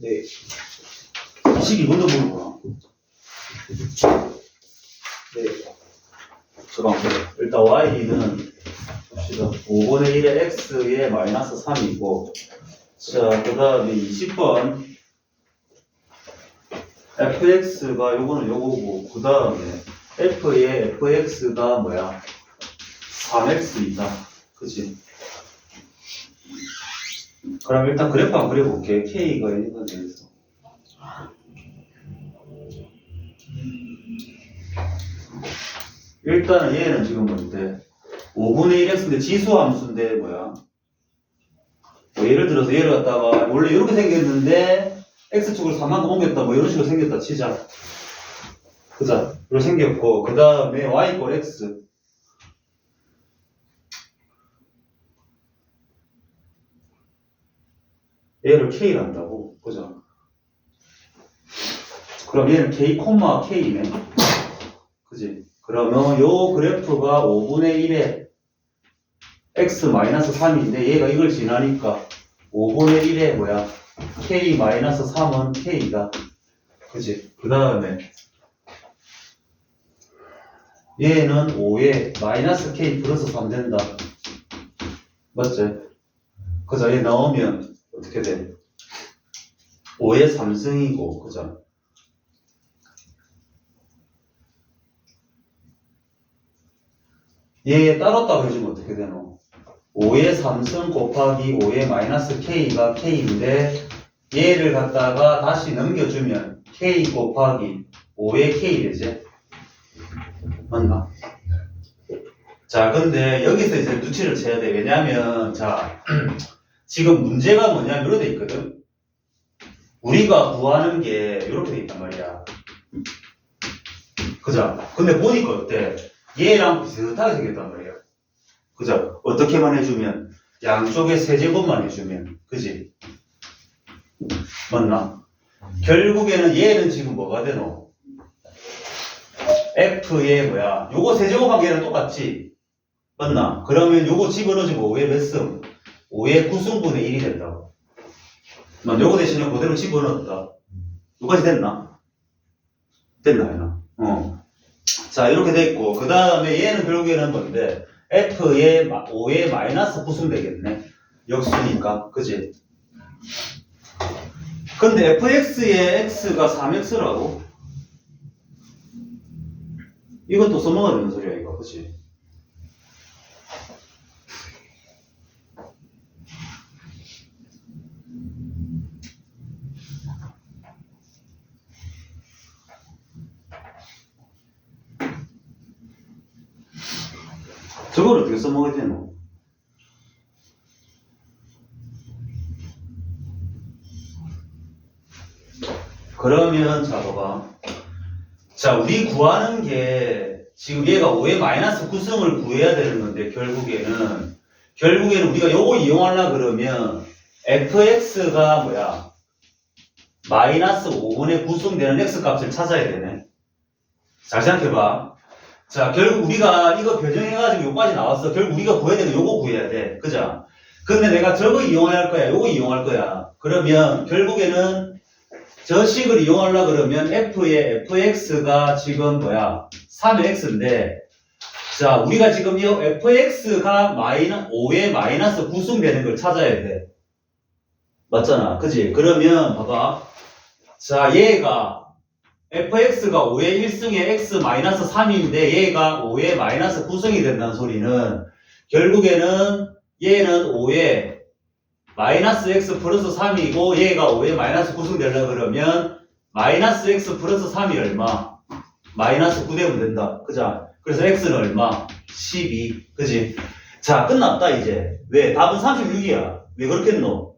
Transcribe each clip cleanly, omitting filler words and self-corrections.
네. 식이 먼저 모르구나. 네. 저방 일단 y는 봅시다. 5분의 1의 x의 마이너스 3이고, 자, 그 다음에 20번 fx가 요거는 요거고, 그 다음에 f의 fx가 뭐야? 3x이다. 그치? 그럼 일단 그래프 한번 그려볼게. k가 있는 데에서. 일단은 얘는 지금 뭔데? 5분의 1x인데 지수 함수인데 뭐야? 뭐 예를 들어서 얘를 갖다가 원래 이렇게 생겼는데 x축으로 3만큼 옮겼다 뭐 이런 식으로 생겼다 치자. 그자? 이렇게 생겼고 그 다음에 y = x 얘를 k를 한다고. 그죠? 그럼 얘는 k, k네. 그지? 그러면 요 그래프가 5분의 1에 x-3인데 얘가 이걸 지나니까 5분의 1에 뭐야? k-3은 k다. 그지? 그 다음에 얘는 5에 마이너스 k 플러스 3 된다. 맞지? 그죠? 얘 넣으면 어떻게 돼? 5의 3승이고, 그죠? 얘 따로 해주면 어떻게 되노? 5의 3승 곱하기 5의 마이너스 k가 k인데 얘를 갖다가 다시 넘겨주면 k 곱하기 5의 k 되지? 맞나? 자, 근데 여기서 이제 눈치를 채야 돼. 왜냐면, 자, 지금 문제가 뭐냐면 이렇게 돼 있거든? 우리가 구하는 게 이렇게 돼 있단 말이야. 그죠? 근데 보니까 어때? 얘랑 비슷하게 생겼단 말이야. 그죠? 어떻게만 해주면 양쪽에 세제곱만 해주면 그지? 맞나? 결국에는 얘는 지금 뭐가 되노? f의 뭐야? 요거 세제곱한 얘는 똑같지? 맞나? 그러면 요거 집어넣어주면 5의 몇 승? 5의 9승분의 1이 된다고. 요거 대신에 그대로 집어넣었다. 요까지 됐나? 됐나? 얘나? 자, 이렇게 됐고, 그 다음에 얘는 결국에는 뭔데? f의 5의 마이너스 9승 되겠네. 역수니까. 그지? 근데 fx의 x가 3x라고? 이것도 써먹어야 되는 소리야, 이거. 그지? 저걸 어떻게 써먹어야 되노? 그러면, 자, 봐봐. 자, 우리 구하는 게, 지금 얘가 5의 마이너스 9승을 구해야 되는 건데, 결국에는 우리가 요거 이용하려고 그러면, fx가 뭐야? 마이너스 5분의 9승 되는 x 값을 찾아야 되네. 잘 생각해봐. 자, 결국 우리가 이거 변형해가지고 요까지 나왔어. 결국 우리가 구해야 되는 거 요거 구해야 돼. 그죠? 근데 내가 저거 이용할 거야. 요거 이용할 거야. 그러면 결국에는 저 식을 이용하려고 그러면 f의 fx가 지금 뭐야? 3의 x인데 자, 우리가 지금 이 fx가 5의 마이너스 9승 되는 걸 찾아야 돼. 맞잖아. 그지? 그러면 봐봐. 자, 얘가 fx가 5의 1승에 x-3인데 얘가 5의 마이너스 9승이 된다는 소리는 결국에는 얘는 5의 마이너스 x 플러스 3이고 얘가 5의 마이너스 9승 되려고 그러면 마이너스 x 플러스 3이 얼마? 마이너스 9 되면 된다. 그죠? 그래서 x는 얼마? 12. 그지? 자, 끝났다 이제. 왜? 답은 36이야. 왜 그렇게 했노?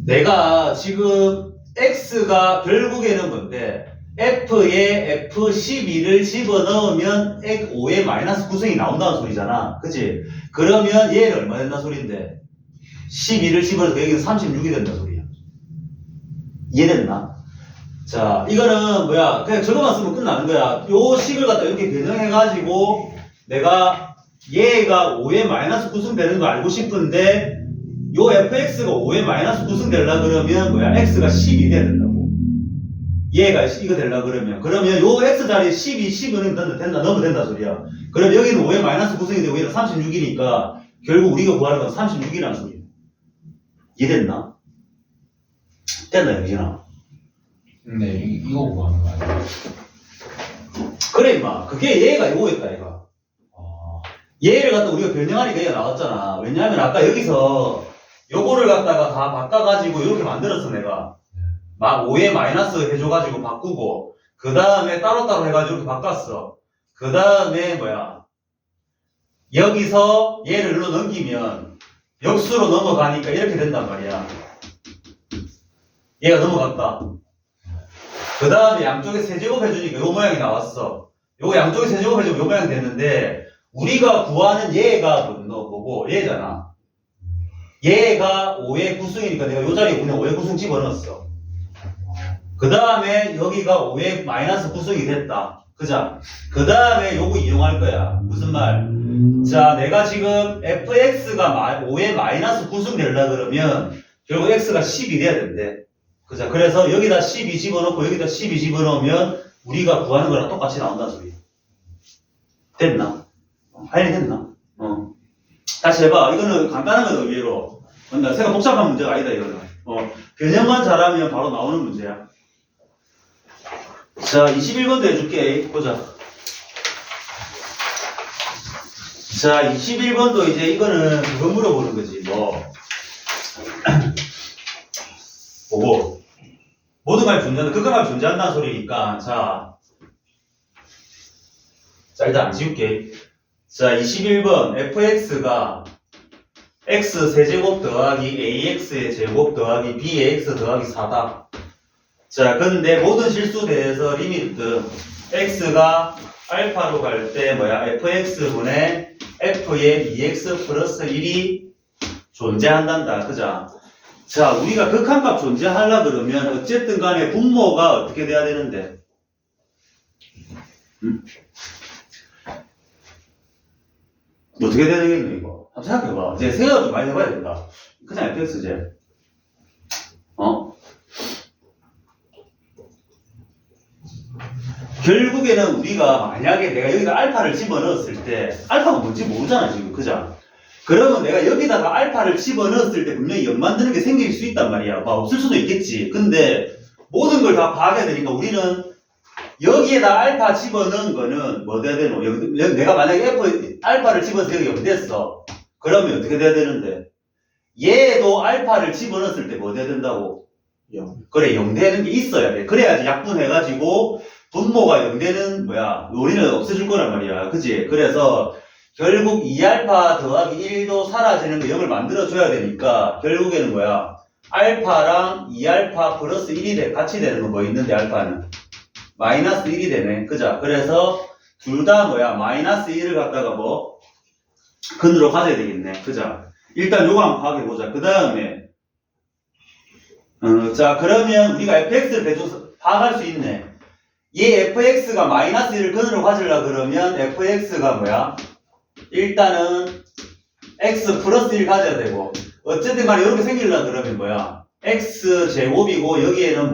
내가 지금 x가 결국에는 뭔데? f에 f12를 집어넣으면 5의 마이너스 9승이 나온다는 소리잖아. 그치? 그러면 얘는 얼마 된다는 소린데? 12를 집어넣어서 여기는 36이 된다는 소리야. 이해됐나? 자, 이거는 뭐야? 그냥 저거만 쓰면 끝나는 거야. 요 식을 갖다 이렇게 변형해가지고 내가 얘가 5의 마이너스 9승 되는 거 알고 싶은데 요 fx가 5의 마이너스 9승 되려 그러면 뭐야? x가 12 돼야 된다고. 얘가 이거 되려 그러면 요 x 자리에 12, 10은 된다, 넣으면 된다 소리야. 그럼 여기는 5의 마이너스 9승이 되고 얘는 36이니까 결국 우리가 구하는 건 36이라는 소리야. 이해됐나? 됐나, 영진아? 네, 이거 구하는 거 아니에요? 그래, 임마. 그게 얘가 이거였다, 얘가. 아, 얘를 갖다 우리가 변형하니까 얘가 나왔잖아. 왜냐하면 아까 여기서 요거를 갖다가 다 바꿔가지고 이렇게 만들었어, 내가. 막 5에 마이너스 해줘가지고 바꾸고, 그 다음에 따로따로 해가지고 이렇게 바꿨어. 그 다음에 뭐야. 여기서 얘를 일로 넘기면 역수로 넘어가니까 이렇게 된단 말이야. 얘가 넘어갔다. 그 다음에 양쪽에 세제곱 해주니까 요 모양이 나왔어. 요 양쪽에 세제곱 해주면 요 모양이 됐는데, 우리가 구하는 얘가 뭐고, 얘잖아. 얘가 5의 구승이니까 내가 요 자리에 그냥 5의 구승 집어넣었어. 그 다음에 여기가 5의 마이너스 구승이 됐다. 그자? 그 다음에 요거 이용할 거야. 무슨 말? 자, 내가 지금 fx가 5의 마이너스 구승 되려 그러면 결국 x가 10이 돼야 된대. 그자? 그래서 여기다 12 집어넣고 여기다 12 집어넣으면 우리가 구하는 거랑 똑같이 나온다는 소리야. 됐나? 할일 됐나? 다시 해봐. 이거는 간단한 거다, 의외로. 근데 생각 복잡한 문제가 아니다, 이거는. 변형만 잘하면 바로 나오는 문제야. 자, 21번도 해줄게. 보자. 자, 21번도 이제 이거는 그거 물어보는 거지, 뭐. 보고. 모든 말 존재한다. 극한말 존재한다는 소리니까. 자, 일단 안 지울게. 자, 21번. fx가 x 세제곱 더하기 ax의 제곱 더하기 b의 x 더하기 4다. 자, 근데 모든 실수 대해서 리미트 x가 알파로 갈 때 뭐야? fx분의 f의 2x 플러스 1이 존재한단다. 그자? 자, 우리가 극한값 존재하려 그러면 어쨌든 간에 분모가 어떻게 돼야 되는데? 어떻게 돼야 되겠노, 이거? 한번 생각해봐. 이제 생각을 좀 많이 해봐야 된다. 그냥 fx제. 결국에는 우리가 만약에 내가 여기다 알파를 집어넣었을 때, 알파가 뭔지 모르잖아, 지금. 그죠? 그러면 내가 여기다가 알파를 집어넣었을 때 분명히 연 만드는 게 생길 수 있단 말이야. 막 없을 수도 있겠지. 근데 모든 걸 다 봐야 되니까 우리는 여기에다 알파 집어넣은 거는 뭐 돼야 되노? 내가 만약에 알파를 집어서 여기 연됐어. 그러면 어떻게 돼야 되는데? 얘도 알파를 집어넣었을 때 뭐 돼야 된다고? 0. 그래, 0 되는 게 있어야 돼. 그래야지 약분해가지고 분모가 0 되는 우리는 없애줄 거란 말이야. 그치? 그래서 결국 2알파 더하기 1도 사라지는 거 0을 만들어줘야 되니까 결국에는 알파랑 2알파 플러스 1이 같이 되는 거 뭐 있는데 알파는? 마이너스 1이 되네. 그죠? 그래서 둘 다 마이너스 1을 갖다가 근으로 가져야 되겠네. 그죠? 일단 요거 한번 파악해보자. 그 다음에 자, 그러면 우리가 fx를 대줘서 파악할 수 있네. 얘 fx가 마이너스 1을 근으로 가지려 그러면 fx가 일단은 x 플러스 1 가져야 되고, 어쨌든 간에 이렇게 생기려 그러면 x 제곱이고, 여기에는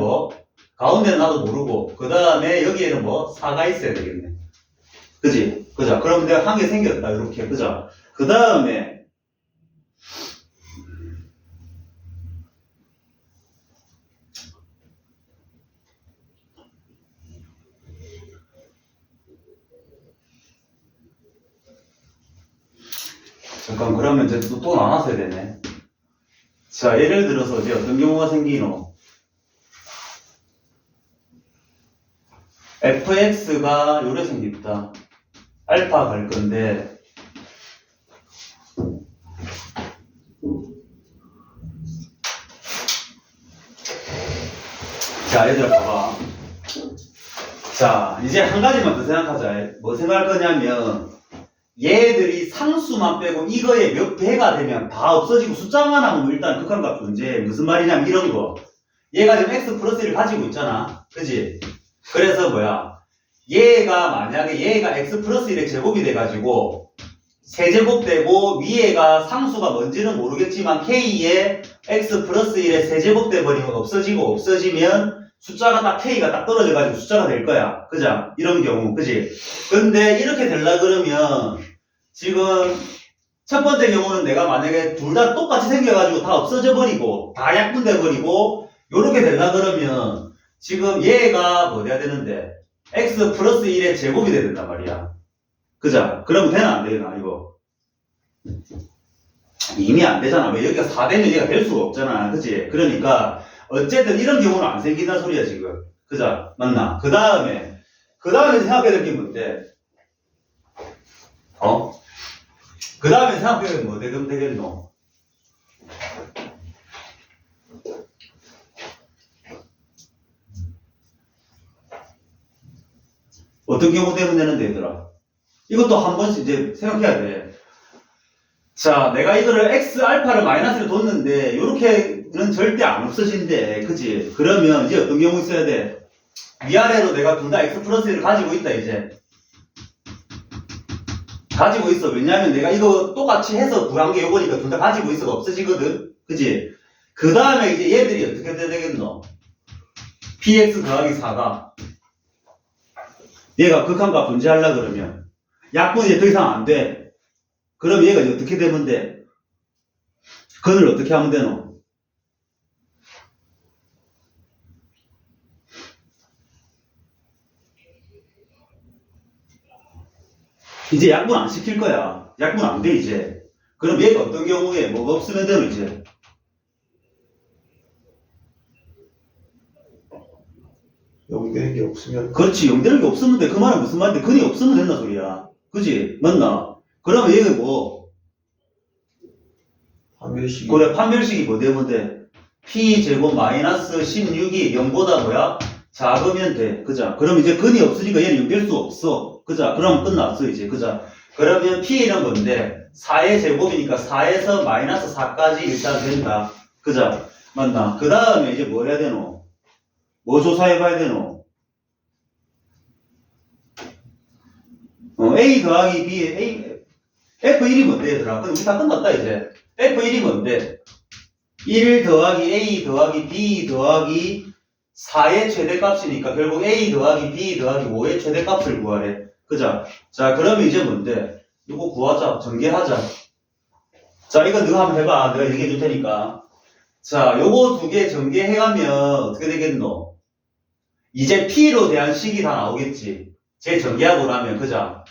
가운데는 나도 모르고, 그 다음에 여기에는 4가 있어야 되겠네. 그지? 그죠? 그럼 내가 한 개 생겼다, 이렇게. 그죠? 그 다음에 잠깐, 그러면 이제 또 나눠서 해야 되네. 자, 예를 들어서 이제 어떤 경우가 생기노? fx가 요래 생겼다. 알파 갈 건데, 자, 얘들아, 봐봐. 자, 이제 한 가지만 더 생각하자. 뭐 생각할 거냐면, 얘들이 상수만 빼고 이거에 몇 배가 되면 다 없어지고 숫자만 하면 일단 극한값 존재해. 무슨 말이냐면 이런 거. 얘가 지금 x 플러스 1을 가지고 있잖아. 그지? 그래서 얘가 만약에 얘가 x 플러스 1의 제곱이 돼가지고 세제곱되고 위에가 상수가 뭔지는 모르겠지만 k에 x 플러스 1에 세제곱돼 버리면 없어지고 없어지면 숫자가 딱 k가 딱 떨어져가지고 숫자가 될 거야. 그죠? 이런 경우, 그지? 근데 이렇게 되려 그러면 지금 첫 번째 경우는 내가 만약에 둘 다 똑같이 생겨가지고 다 없어져 버리고 다 약분돼 버리고 요렇게 되려 그러면 지금 얘가 뭐 돼야 되는데 x 플러스 1의 제곱이 돼야 된단 말이야. 그죠? 그러면 되나 안 되나 이거? 이미 안 되잖아. 왜 여기가 4되면 얘가 될 수가 없잖아. 그치? 그러니까 어쨌든 이런 경우는 안 생긴다는 소리야 지금. 그죠? 맞나? 그 다음에 생각해야 될 게 뭔데? 그 다음에 생각해야 될 게 뭐 되겠노? 어떤 경우 때문에 되는데 얘들아? 이것도 한 번씩 이제 생각해야 돼. 자, 내가 이거를 x 알파를 마이너스를 뒀는데 요렇게는 절대 안 없어진대. 그치? 그러면 이제 어떤 경우 있어야 돼? 위아래로 내가 둘 다 x 플러스 1을 가지고 있다 이제. 가지고 있어. 왜냐면 내가 이거 똑같이 해서 구한 게 요거니까 둘 다 가지고 있어가 없어지거든. 그치? 그 다음에 이제 얘들이 어떻게 돼야 되겠노? px 더하기 4가 얘가 극한값 존재하려 그러면 약분이 이제 더 이상 안 돼. 그럼 얘가 이제 어떻게 되면 돼? 근을 어떻게 하면 되노? 이제 약분 안 시킬 거야. 약분 안 돼, 이제. 그럼 얘가 어떤 경우에 뭐가 없으면 되노, 이제? 연결된 게 없으면 그렇지. 연결한 게 없으면 돼. 그 말은 무슨 말인데? 근이 없으면 된다 소리야. 그지? 맞나? 그러면 얘가 뭐? 판별식이 그래, 판별식이 뭐 되면 돼? p제곱 마이너스 16이 0보다 뭐야? 작으면 돼. 그자? 그럼 이제 근이 없으니까 얘는 연결 수 없어. 그자? 그럼 끝났어, 이제. 그자? 그러면 p는 뭔데? 4의 제곱이니까 4에서 마이너스 4까지 일단 된다. 그자? 맞나? 그 다음에 이제 뭘 해야 되노? 뭐 조사해봐야 되노? A 더하기 B, F1이 뭔데, 얘들아? 근데 우리 다 끝났다, 이제. F1이 뭔데? 1 더하기 A 더하기 B 더하기 4의 최대값이니까 결국 A 더하기 B 더하기 5의 최대값을 구하래. 그죠? 자, 그러면 이제 뭔데? 이거 구하자. 전개하자. 자, 이거 너가 한번 해봐. 내가 얘기해 줄 테니까. 자, 요거 두 개 전개해가면 어떻게 되겠노? 이제 P로 대한 식이 다 나오겠지. 제 전개하고 나면, 그죠?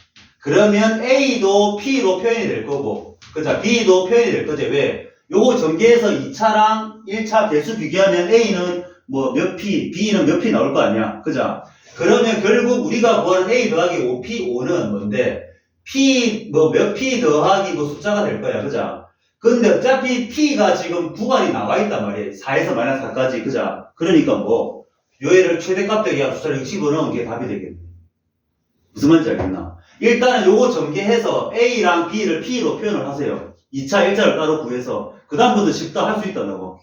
그러면 A도 P로 표현이 될 거고, 그죠? B도 표현이 될 거지. 왜? 요거 전개해서 2차랑 1차 개수 비교하면 A는 뭐 몇 P, B는 몇 P 나올 거 아니야. 그죠? 그러면 결국 우리가 구하는 A 더하기 5P, 5는 뭔데? P, 뭐 몇 P 더하기 뭐 숫자가 될 거야. 그죠? 근데 어차피 P가 지금 구간이 나와 있단 말이에요. 4에서 마이너스 4까지. 그죠? 그러니까 뭐, 요애를 최대값 되게 한 숫자를 60을 넣은 게 답이 되겠네. 무슨 말인지 알겠나? 일단은 요거 전개해서 A랑 B를 P로 표현을 하세요. 2차, 1차를 따로 구해서. 그 다음부터 쉽다 할 수 있다고.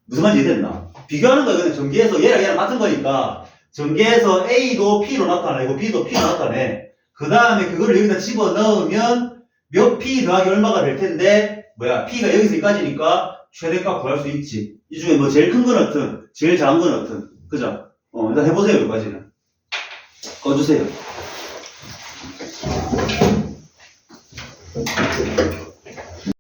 무슨 말인지 이해됐나? 비교하는 거야. 그냥 전개해서 얘랑 같은 거니까 전개해서 A도 P로 나타내고 B도 P로 나타내. 그 다음에 그거를 여기다 집어 넣으면 몇 P 더하기 얼마가 될 텐데 P가 여기서 여기까지니까 최대값 구할 수 있지. 이 중에 뭐 제일 큰 건 어떤, 제일 작은 건 어떤. 그죠? 일단 해보세요. 여기까지는. 꺼주세요.